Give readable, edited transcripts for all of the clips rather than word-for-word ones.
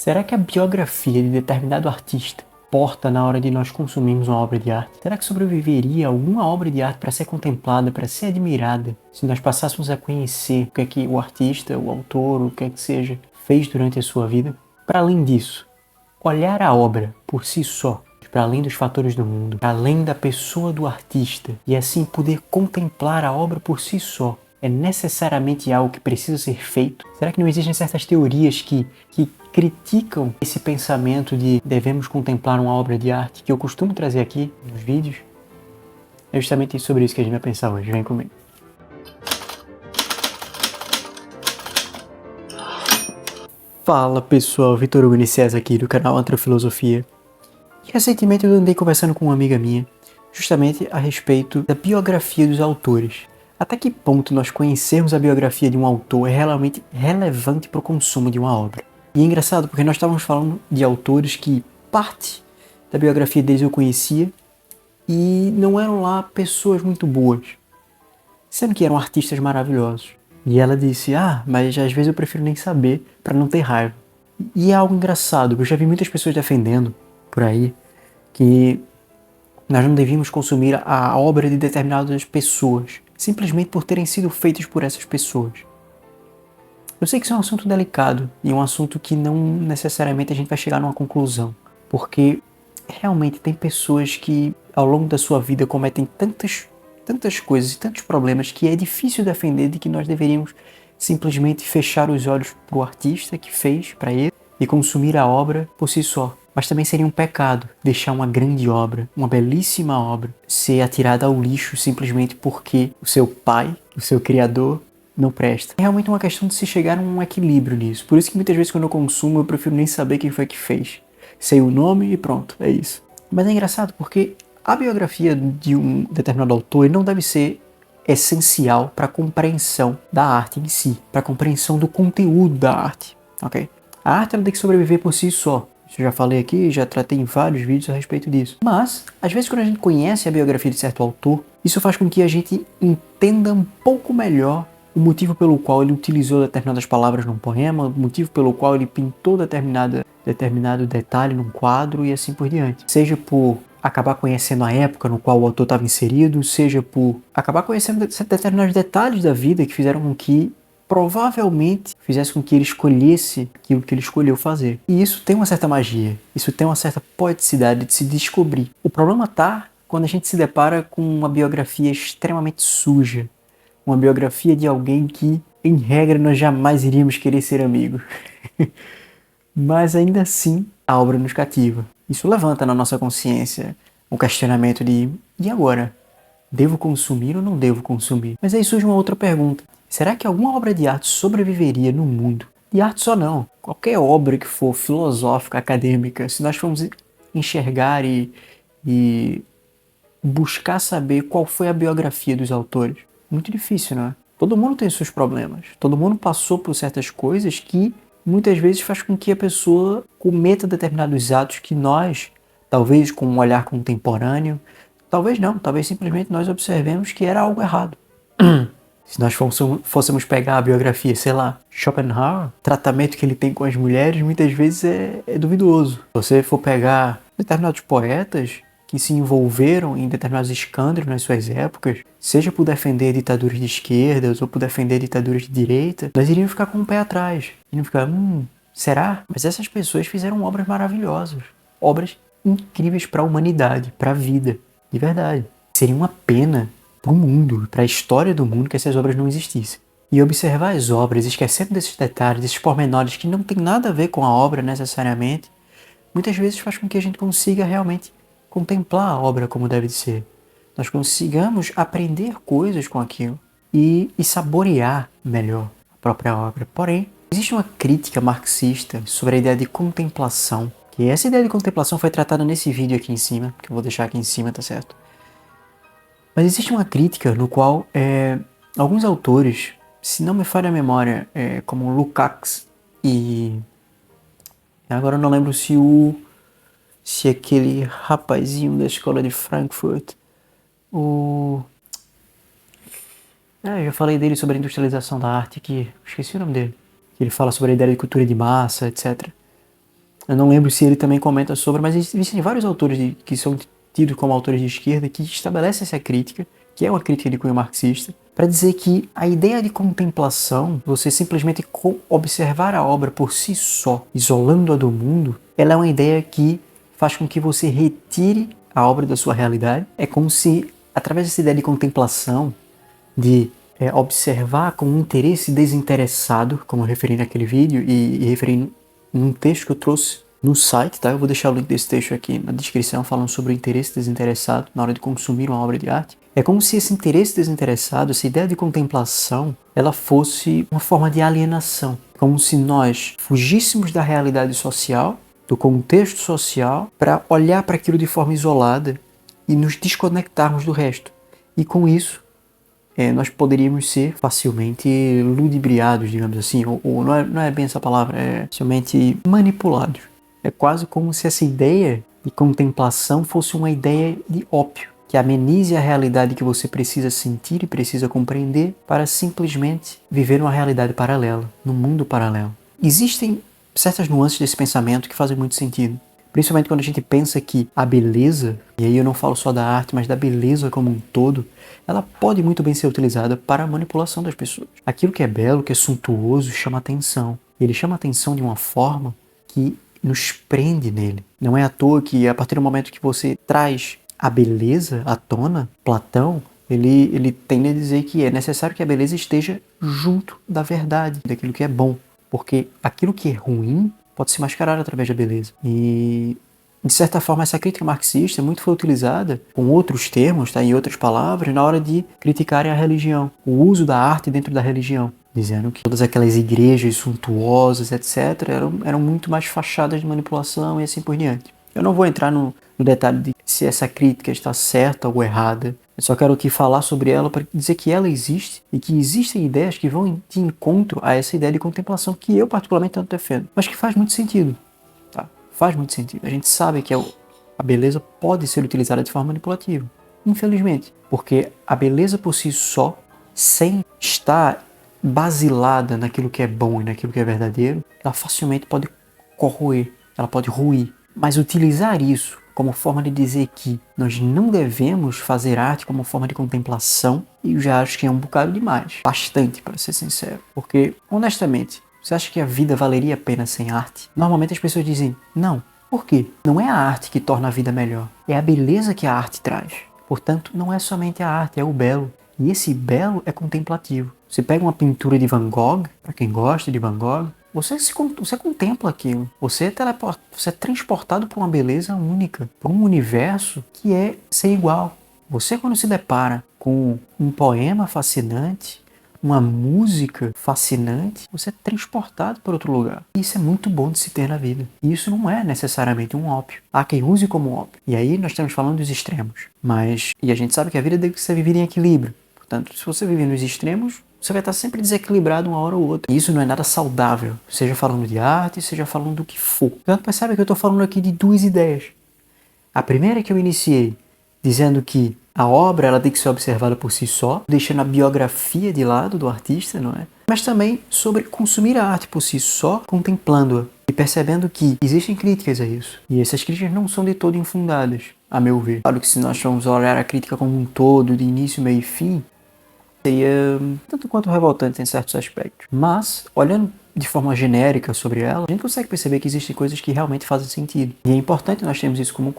Será que a biografia de determinado artista importa na hora de nós consumirmos uma obra de arte? Será que sobreviveria alguma obra de arte para ser contemplada, para ser admirada, se nós passássemos a conhecer o que é que o artista, o autor, o que é que seja, fez durante a sua vida? Para além disso, olhar a obra por si só, para além dos fatores do mundo, para além da pessoa do artista, e assim poder contemplar a obra por si só, é necessariamente algo que precisa ser feito? Será que não existem certas teorias que criticam esse pensamento de devemos contemplar uma obra de arte, que eu costumo trazer aqui nos vídeos? É justamente sobre isso que a gente vai pensar hoje. Vem comigo. Fala pessoal, Vitor Hugo Nicésar aqui do canal Antrofilosofia. E recentemente eu andei conversando com uma amiga minha, justamente a respeito da biografia dos autores. Até que ponto nós conhecermos a biografia de um autor é realmente relevante para o consumo de uma obra? E é engraçado porque nós estávamos falando de autores que parte da biografia deles eu conhecia e não eram lá pessoas muito boas, sendo que eram artistas maravilhosos. E ela disse, mas às vezes eu prefiro nem saber para não ter raiva. E é algo engraçado, eu já vi muitas pessoas defendendo por aí que nós não devíamos consumir a obra de determinadas pessoas, simplesmente por terem sido feitas por essas pessoas. Eu sei que isso é um assunto delicado e um assunto que não necessariamente a gente vai chegar numa conclusão, porque realmente tem pessoas que ao longo da sua vida cometem tantas coisas e tantos problemas que é difícil defender de que nós deveríamos simplesmente fechar os olhos para o artista que fez para ele e consumir a obra por si só. Mas também seria um pecado deixar uma grande obra, uma belíssima obra, ser atirada ao lixo simplesmente porque o seu pai, o seu criador, não presta. É realmente uma questão de se chegar a um equilíbrio nisso. Por isso que muitas vezes quando eu consumo eu prefiro nem saber quem foi que fez. Sei o nome e pronto, é isso. Mas é engraçado porque a biografia de um determinado autor não deve ser essencial para a compreensão da arte em si, para a compreensão do conteúdo da arte, ok? A arte ela tem que sobreviver por si só. Isso eu já falei aqui, já tratei em vários vídeos a respeito disso. Mas, às vezes quando a gente conhece a biografia de certo autor, isso faz com que a gente entenda um pouco melhor o motivo pelo qual ele utilizou determinadas palavras num poema, o motivo pelo qual ele pintou determinado detalhe num quadro e assim por diante. Seja por acabar conhecendo a época no qual o autor estava inserido, seja por acabar conhecendo determinados detalhes da vida que fizeram com que provavelmente fizesse com que ele escolhesse aquilo que ele escolheu fazer. E isso tem uma certa magia, isso tem uma certa poeticidade de se descobrir. O problema está quando a gente se depara com uma biografia extremamente suja, uma biografia de alguém que, em regra, nós jamais iríamos querer ser amigo. Mas ainda assim, a obra nos cativa. Isso levanta na nossa consciência um questionamento de, e agora? Devo consumir ou não devo consumir? Mas aí surge uma outra pergunta. Será que alguma obra de arte sobreviveria no mundo? De arte só não. Qualquer obra que for filosófica, acadêmica, se nós formos enxergar e buscar saber qual foi a biografia dos autores, muito difícil, não é? Todo mundo tem seus problemas. Todo mundo passou por certas coisas que muitas vezes faz com que a pessoa cometa determinados atos que nós, talvez com um olhar contemporâneo, talvez não, talvez simplesmente nós observemos que era algo errado. Se nós fôssemos pegar a biografia, sei lá, Schopenhauer, o tratamento que ele tem com as mulheres muitas vezes é duvidoso. Se você for pegar determinados poetas que se envolveram em determinados escândalos nas suas épocas, seja por defender ditaduras de esquerdas ou por defender ditaduras de direita, nós iríamos ficar com o pé atrás. Iríamos ficar, será? Mas essas pessoas fizeram obras maravilhosas, obras incríveis para a humanidade, para a vida, de verdade. Seria uma pena para o mundo, para a história do mundo, que essas obras não existissem. E observar as obras, esquecendo desses detalhes, desses pormenores que não tem nada a ver com a obra necessariamente, muitas vezes faz com que a gente consiga realmente contemplar a obra como deve ser. Nós consigamos aprender coisas com aquilo e saborear melhor a própria obra. Porém, existe uma crítica marxista sobre a ideia de contemplação, que essa ideia de contemplação foi tratada nesse vídeo aqui em cima, que eu vou deixar aqui em cima, tá certo? Mas existe uma crítica no qual alguns autores, se não me falha a memória, como Lukács e agora eu não lembro se aquele rapazinho da escola de Frankfurt, eu já falei dele sobre a industrialização da arte aqui, esqueci o nome dele, que ele fala sobre a ideia de cultura de massa, etc. Eu não lembro se ele também comenta sobre, mas existem vários autores que são tidos como autores de esquerda que estabelecem essa crítica, que é uma crítica de cunho marxista, para dizer que a ideia de contemplação, você simplesmente observar a obra por si só, isolando-a do mundo, ela é uma ideia que faz com que você retire a obra da sua realidade. É como se, através dessa ideia de contemplação, de observar com um interesse desinteressado, como eu referi naquele vídeo e referi num texto que eu trouxe no site, tá? Eu vou deixar o link desse texto aqui na descrição, falando sobre o interesse desinteressado na hora de consumir uma obra de arte. É como se esse interesse desinteressado, essa ideia de contemplação, ela fosse uma forma de alienação. Como se nós fugíssemos da realidade social, do contexto social, para olhar para aquilo de forma isolada e nos desconectarmos do resto. E com isso, nós poderíamos ser facilmente ludibriados, digamos assim, ou não é bem essa palavra, é facilmente manipulados. É quase como se essa ideia de contemplação fosse uma ideia de ópio, que amenize a realidade que você precisa sentir e precisa compreender para simplesmente viver uma realidade paralela, num mundo paralelo. Existem certas nuances desse pensamento que fazem muito sentido. Principalmente quando a gente pensa que a beleza, e aí eu não falo só da arte, mas da beleza como um todo, ela pode muito bem ser utilizada para a manipulação das pessoas. Aquilo que é belo, que é suntuoso, chama atenção. Ele chama atenção de uma forma que nos prende nele. Não é à toa que a partir do momento que você traz a beleza à tona, Platão, ele tende a dizer que é necessário que a beleza esteja junto da verdade, daquilo que é bom. Porque aquilo que é ruim pode se mascarar através da beleza. E, de certa forma, essa crítica marxista muito foi utilizada com outros termos, tá, em outras palavras, na hora de criticarem a religião, o uso da arte dentro da religião, dizendo que todas aquelas igrejas suntuosas, etc., eram muito mais fachadas de manipulação e assim por diante. Eu não vou entrar no detalhe de se essa crítica está certa ou errada. Eu só quero aqui falar sobre ela para dizer que ela existe e que existem ideias que vão de encontro a essa ideia de contemplação que eu particularmente tanto defendo, mas que faz muito sentido. Tá? Faz muito sentido. A gente sabe que a beleza pode ser utilizada de forma manipulativa, infelizmente, porque a beleza por si só, sem estar basilada naquilo que é bom e naquilo que é verdadeiro, ela facilmente pode corroer, ela pode ruir. Mas utilizar isso como forma de dizer que nós não devemos fazer arte como forma de contemplação, eu já acho que é um bocado demais. Bastante, para ser sincero. Porque, honestamente, você acha que a vida valeria a pena sem arte? Normalmente as pessoas dizem, não. Por quê? Não é a arte que torna a vida melhor. É a beleza que a arte traz. Portanto, não é somente a arte, é o belo. E esse belo é contemplativo. Você pega uma pintura de Van Gogh, para quem gosta de Van Gogh, você contempla aquilo. Você é transportado por uma beleza única, por um universo que é sem igual. Você, quando se depara com um poema fascinante, uma música fascinante, você é transportado para outro lugar. Isso é muito bom de se ter na vida. E isso não é necessariamente um ópio. Há quem use como ópio. E aí nós estamos falando dos extremos. E a gente sabe que a vida deve ser vivida em equilíbrio. Portanto, se você viver nos extremos, você vai estar sempre desequilibrado uma hora ou outra. E isso não é nada saudável, seja falando de arte, seja falando do que for. Portanto, percebe que eu estou falando aqui de duas ideias. A primeira que eu iniciei, dizendo que a obra ela tem que ser observada por si só, deixando a biografia de lado do artista, não é? Mas também sobre consumir a arte por si só, contemplando-a e percebendo que existem críticas a isso. E essas críticas não são de todo infundadas, a meu ver. Claro que se nós formos olhar a crítica como um todo, de início, meio e fim, seria tanto quanto revoltante em certos aspectos. Mas, olhando de forma genérica sobre ela, a gente consegue perceber que existem coisas que realmente fazem sentido. E é importante nós termos isso como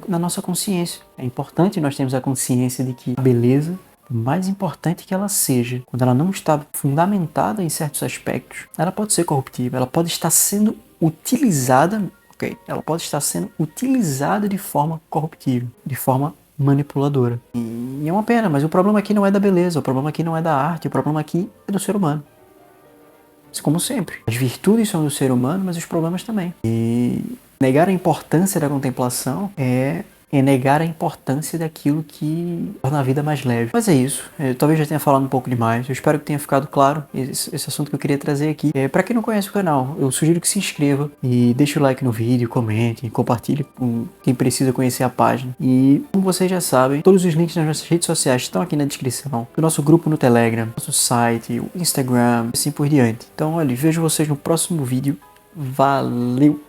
na nossa consciência. É importante nós termos a consciência de que a beleza, por mais importante que ela seja, quando ela não está fundamentada em certos aspectos, ela pode ser corruptível, ela pode estar sendo utilizada, ela pode estar sendo utilizada de forma corruptível, de forma manipuladora. E é uma pena, mas o problema aqui não é da beleza, o problema aqui não é da arte, o problema aqui é do ser humano. Mas como sempre, as virtudes são do ser humano, mas os problemas também. E negar a importância da contemplação é negar a importância daquilo que torna a vida mais leve. Mas é isso, eu talvez já tenha falado um pouco demais, eu espero que tenha ficado claro esse assunto que eu queria trazer aqui. Para quem não conhece o canal, eu sugiro que se inscreva e deixe o like no vídeo, comente, compartilhe com quem precisa conhecer a página. E como vocês já sabem, todos os links nas nossas redes sociais estão aqui na descrição, do nosso grupo no Telegram, nosso site, o Instagram, assim por diante. Então, olha, vejo vocês no próximo vídeo. Valeu!